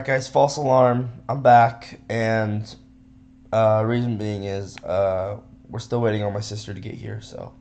Guys, false alarm. I'm back, and reason being is we're still waiting on my sister to get here. So,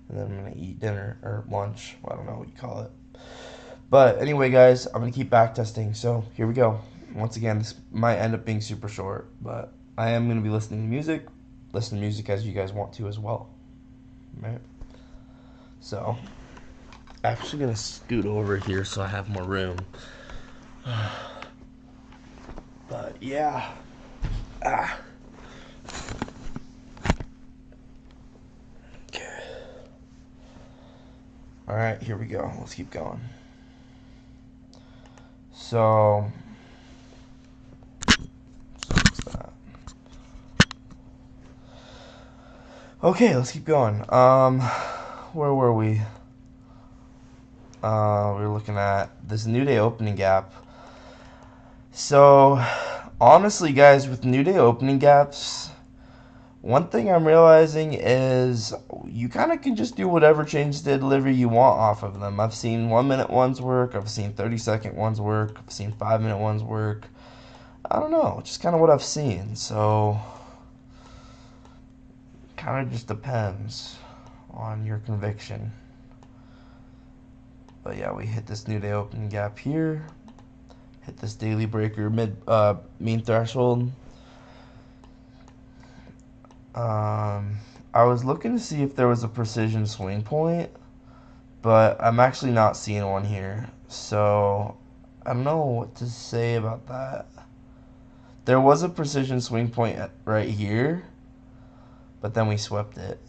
and then I'm gonna eat dinner or lunch. I don't know what you call it. But anyway, guys, I'm gonna keep back testing. So here we go. Once again, this might end up being super short, but I am gonna be listening to music. Listen to music as you guys want to as well, right? So, actually gonna scoot over here so I have more room. But yeah. Ah. Okay. All right, here we go. Let's keep going. So, what's that? Okay, let's keep going. Where were we? We were looking at this New Day opening gap. So, honestly, guys, with New Day opening gaps, one thing I'm realizing is you kind of can just do whatever change to delivery you want off of them. I've seen 1 minute ones work. I've seen 30-second ones work. I've seen 5 minute ones work. I don't know, just kind of what I've seen. So, kind of just depends on your conviction. But yeah, we hit this New Day opening gap here. Hit this daily breaker mean threshold. I was looking to see if there was a precision swing point, but I'm actually not seeing one here. So I don't know what to say about that. There was a precision swing point right here, but then we swept it.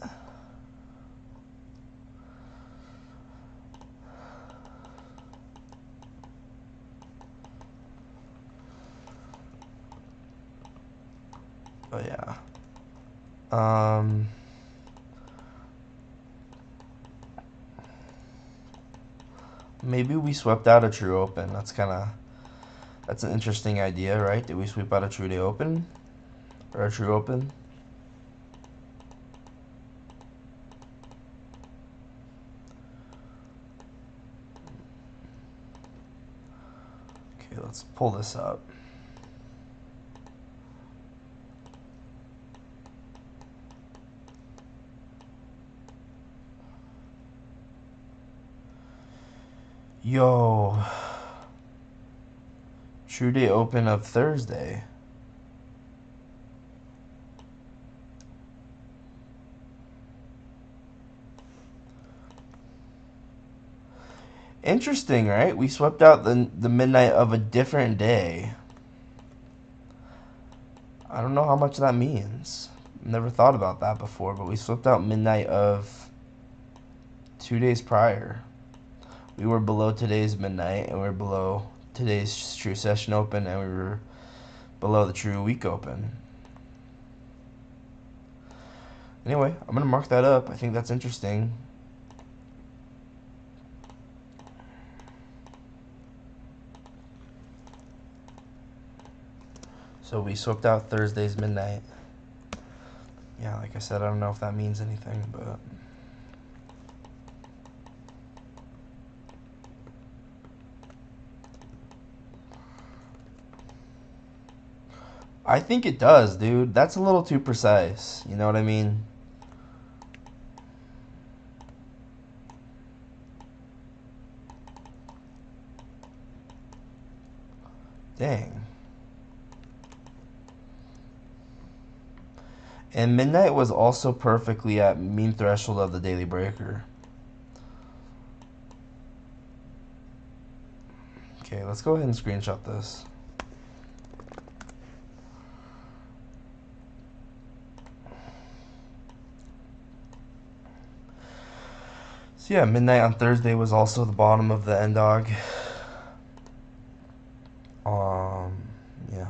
But yeah. Maybe we swept out a true open. That's an interesting idea, right? Did we sweep out a true day open? Or a true open? Okay, let's pull this up. Yo. True day open of Thursday. Interesting, right? We swept out the midnight of a different day. I don't know how much that means. Never thought about that before, but we swept out midnight of 2 days prior. We were below today's midnight, and we were below today's true session open, and we were below the true week open. Anyway, I'm going to mark that up. I think that's interesting. So we swept out Thursday's midnight. Yeah, like I said, I don't know if that means anything, but I think it does, dude. That's a little too precise. You know what I mean? Dang. And midnight was also perfectly at mean threshold of the daily breaker. Okay, let's go ahead and screenshot this. So yeah, midnight on Thursday was also the bottom of the end dog. Yeah.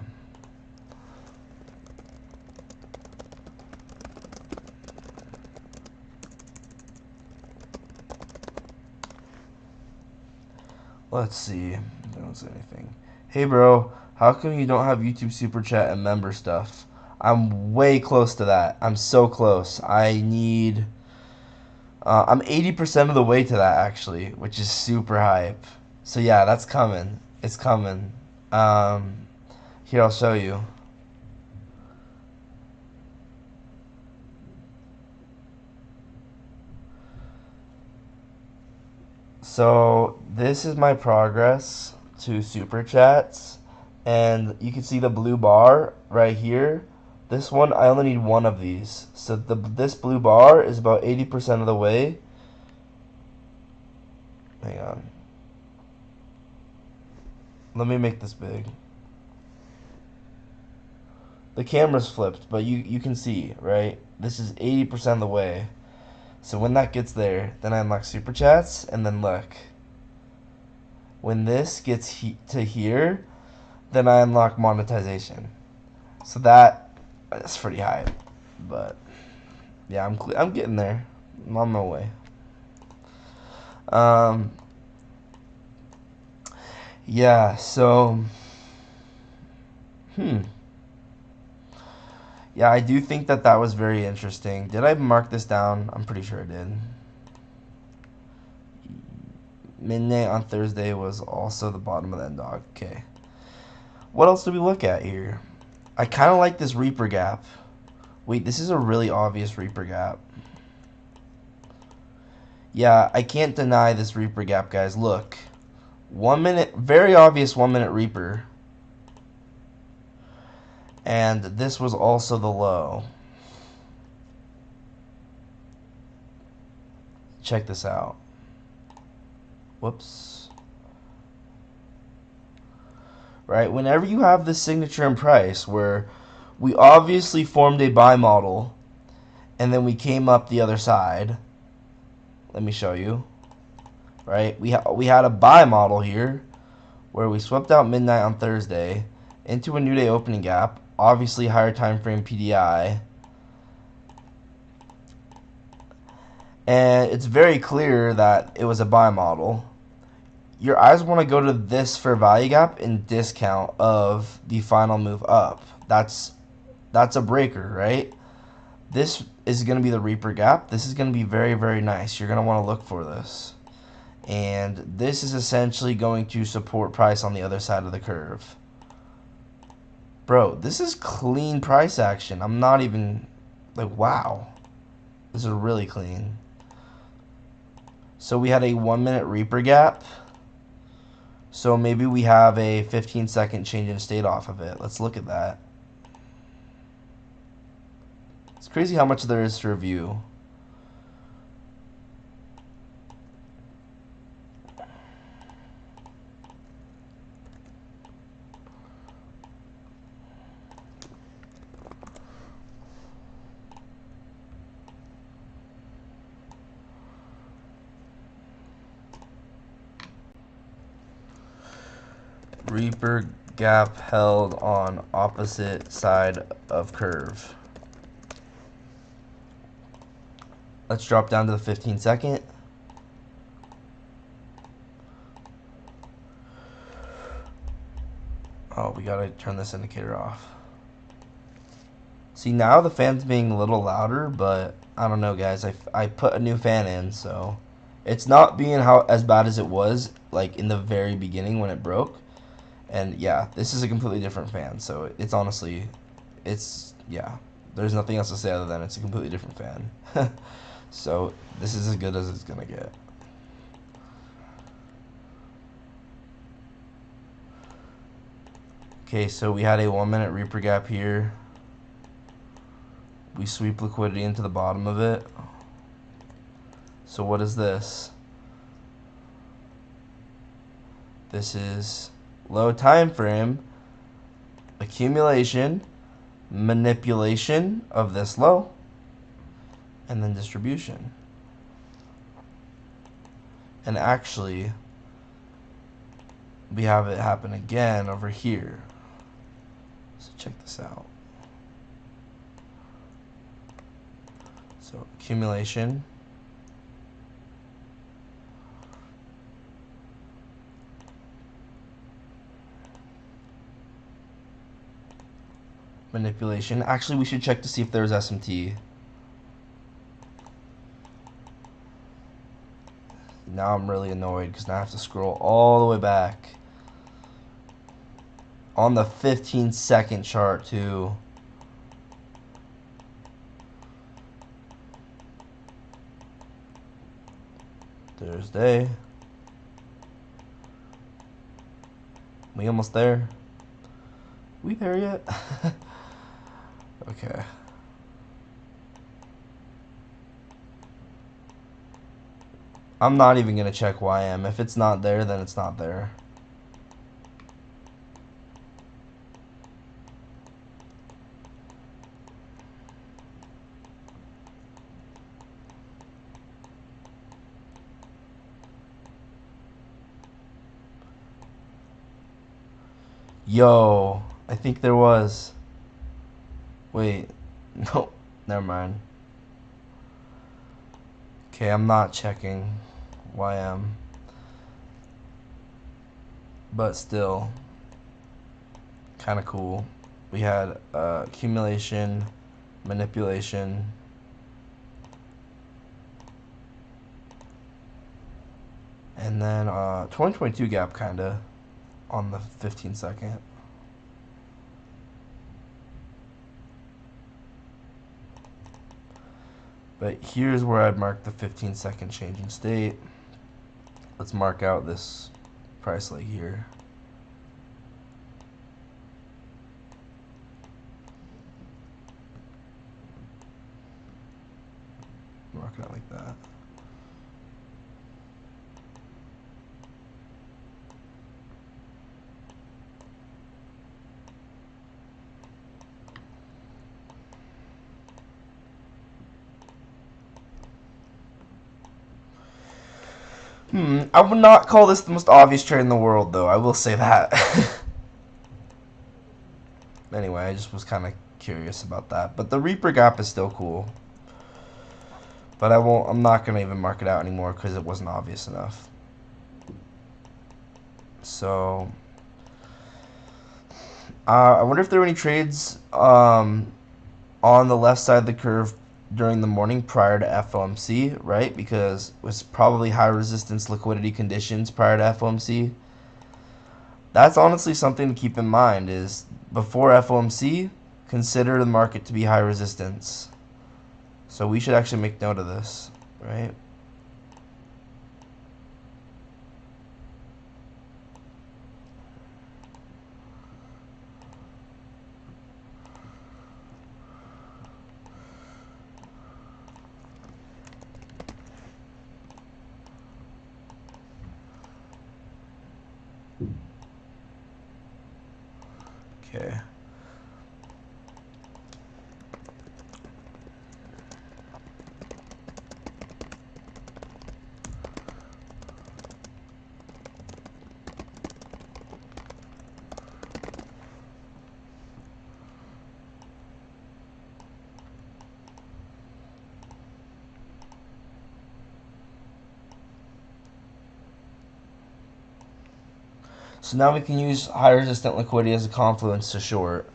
Let's see. Don't say anything. Hey, bro. How come you don't have YouTube Super Chat and member stuff? I'm way close to that. I'm so close. I need. I'm 80% of the way to that actually, which is super hype. So yeah, that's coming. It's coming. Um, Here, I'll show you. So this is my progress to super chats, and you can see the blue bar right here. This one, I only need one of these. So this blue bar is about 80% of the way. Hang on. Let me make this big. The camera's flipped, but you can see, right? This is 80% of the way. So when that gets there, then I unlock super chats, and then look. When this gets to here, then I unlock monetization. So that's pretty high, but yeah, I'm getting there. I'm on my way. Um, yeah. So, hmm. Yeah, I do think that was very interesting. Did I mark this down? I'm pretty sure I did. Midnight on Thursday was also the bottom of that dog. Okay. What else do we look at here? I kind of like this Reaper gap. Wait, this is a really obvious Reaper gap. Yeah, I can't deny this Reaper gap, guys. Look. 1 minute, very obvious 1 minute Reaper. And this was also the low. Check this out. Whoops. Right, whenever you have this signature in price where we obviously formed a buy model and then we came up the other side. Let me show you. Right, we had a buy model here where we swept out midnight on Thursday into a new day opening gap, obviously higher time frame PDI. And it's very clear that it was a buy model. Your eyes want to go to this fair value gap and discount of the final move up. That's a breaker, right? This is going to be the Reaper gap. This is going to be very, very nice. You're going to want to look for this. And this is essentially going to support price on the other side of the curve. Bro, this is clean price action. I'm not even, like, wow. This is really clean. So we had a 1 minute Reaper gap. So maybe we have a 15-second change in state off of it. Let's look at that. It's crazy how much there is to review. Reaper gap held on opposite side of curve. Let's drop down to the 15-second. Oh, we gotta turn this indicator off. See, now the fan's being a little louder, but I don't know, guys. I put a new fan in, so it's not being as bad as it was like in the very beginning when it broke. And yeah, this is a completely different fan, so it's honestly, yeah, there's nothing else to say other than it's a completely different fan. So this is as good as it's gonna get. Okay, so we had a 1 minute Reaper gap here. We sweep liquidity into the bottom of it. So what is this? This is low time frame accumulation, manipulation of this low, and then distribution. And actually, we have it happen again over here. So check this out. So accumulation, manipulation. Actually, we should check to see if there's SMT. Now I'm really annoyed because now I have to scroll all the way back. on the 15-second chart too. Thursday. We almost there? We there yet? Okay. I'm not even gonna check YM. If it's not there, then it's not there. Yo, I think there was. Wait, no, never mind. Okay, I'm not checking YM. But still, kind of cool. We had accumulation, manipulation, and then 2022 gap kind of on the 15-second. But here's where I'd mark the 15-second change in state. Let's mark out this price leg here. Mark it out like that. I would not call this the most obvious trade in the world, though. I will say that. Anyway, I just was kind of curious about that. But the Reaper gap is still cool. But I'm not going to even mark it out anymore because it wasn't obvious enough. So, I wonder if there were any trades on the left side of the curve during the morning prior to FOMC, right? Because it was probably high resistance liquidity conditions prior to FOMC. That's honestly something to keep in mind is before FOMC, consider the market to be high resistance. So we should actually make note of this, right? Okay. So now we can use high resistant liquidity as a confluence to short.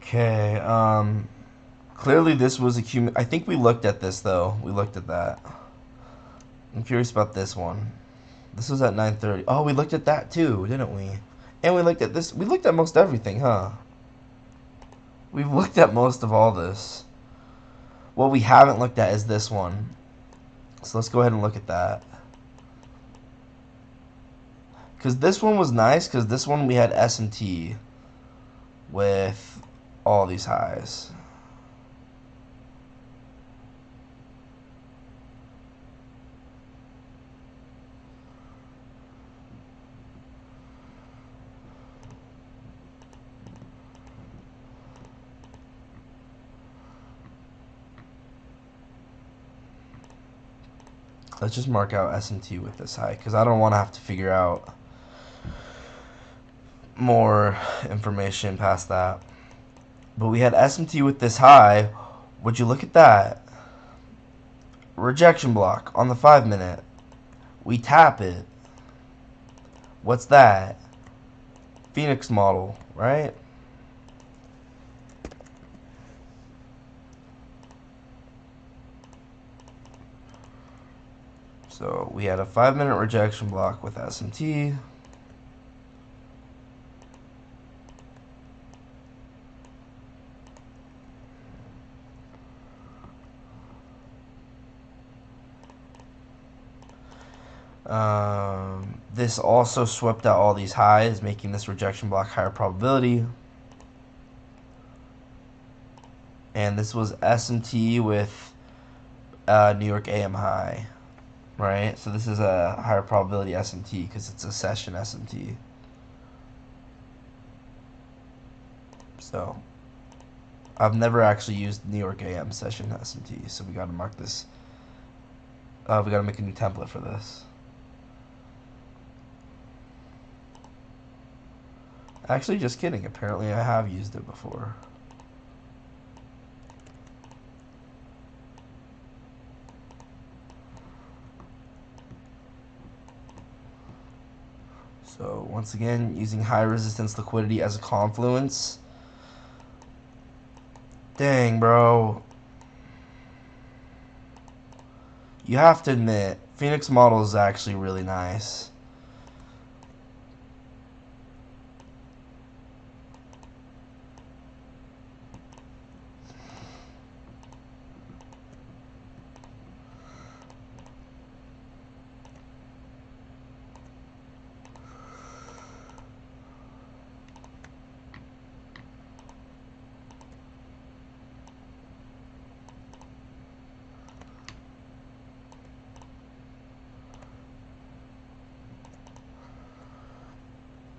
Okay, clearly this was I think we looked at this though. We looked at that. I'm curious about this one. This was at 9:30. Oh, we looked at that too, didn't we? And we looked at this. We looked at most everything, huh? We've looked at most of all this. What we haven't looked at is this one. So let's go ahead and look at that. Because this one was nice, because this one we had S&T with all these highs. Let's just mark out S&T with this high, because I don't want to have to figure out more information past that. But we had S&T with this high. Would you look at that? Rejection block on the 5-minute. We tap it. What's that? Phoenix model, right? So we had a 5-minute rejection block with SMT. This also swept out all these highs, making this rejection block higher probability. And this was SMT with New York AM high, right? So this is a higher probability SMT because it's a session SMT. So I've never actually used New York AM session SMT, so we got to mark this. We got to make a new template for this. Actually, just kidding. Apparently, I have used it before. So once again, using high resistance liquidity as a confluence. Dang, bro. You have to admit, Phoenix model is actually really nice.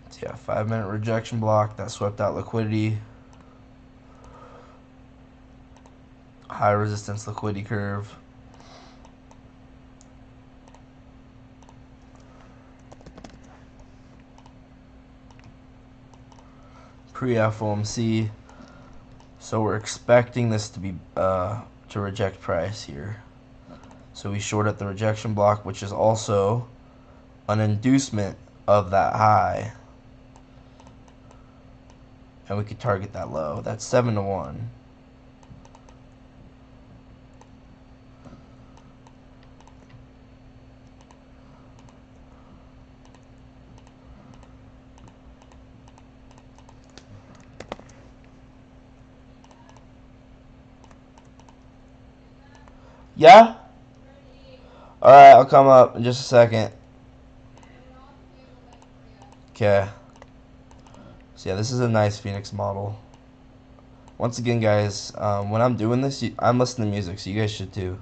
So yeah, 5-minute rejection block that swept out liquidity. High resistance liquidity curve. Pre-FOMC. So we're expecting this to be to reject price here. So we short at the rejection block, which is also an inducement of that high. And we could target that low. That's 7 to 1. Yeah? Alright, I'll come up in just a second. Okay. So yeah, this is a nice Phoenix model. Once again, guys, when I'm doing this, I'm listening to music, so you guys should too.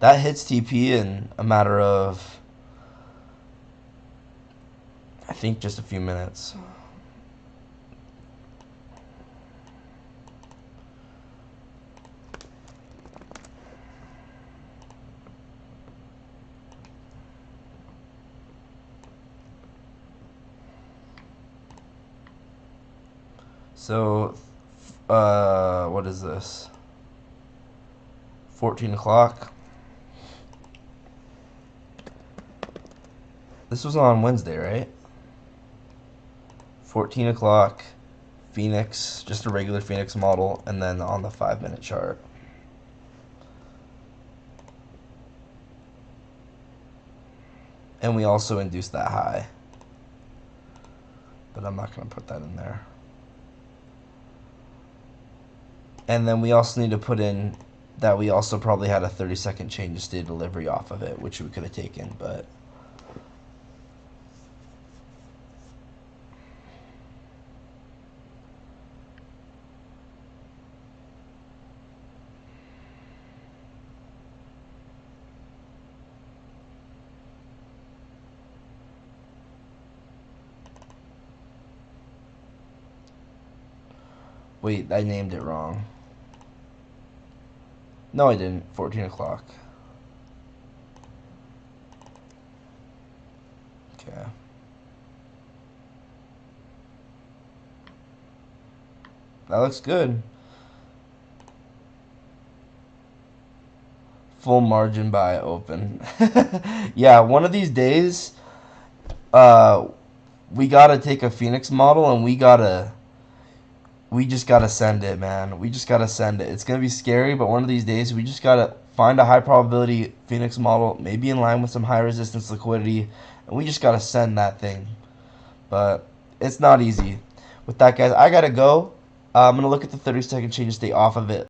That hits TP in a matter of, I think, just a few minutes. So, what is this? 14 o'clock. This was on Wednesday, right? 14 o'clock, Phoenix, just a regular Phoenix model, and then on the 5-minute chart. And we also induced that high. But I'm not going to put that in there. And then we also need to put in that we also probably had a 30-second change of state delivery off of it, which we could have taken, but... Wait, I named it wrong. No, I didn't. 14 o'clock. Okay. That looks good. Full margin buy open. Yeah, one of these days, we gotta take a Phoenix model and we just gotta send it, man. We just gotta send it. It's gonna be scary, but one of these days we just gotta find a high probability Phoenix model, maybe in line with some high resistance liquidity, and we just gotta send that thing. But it's not easy. With that, guys, I gotta go. I'm gonna look at the 30-second change and stay off of it.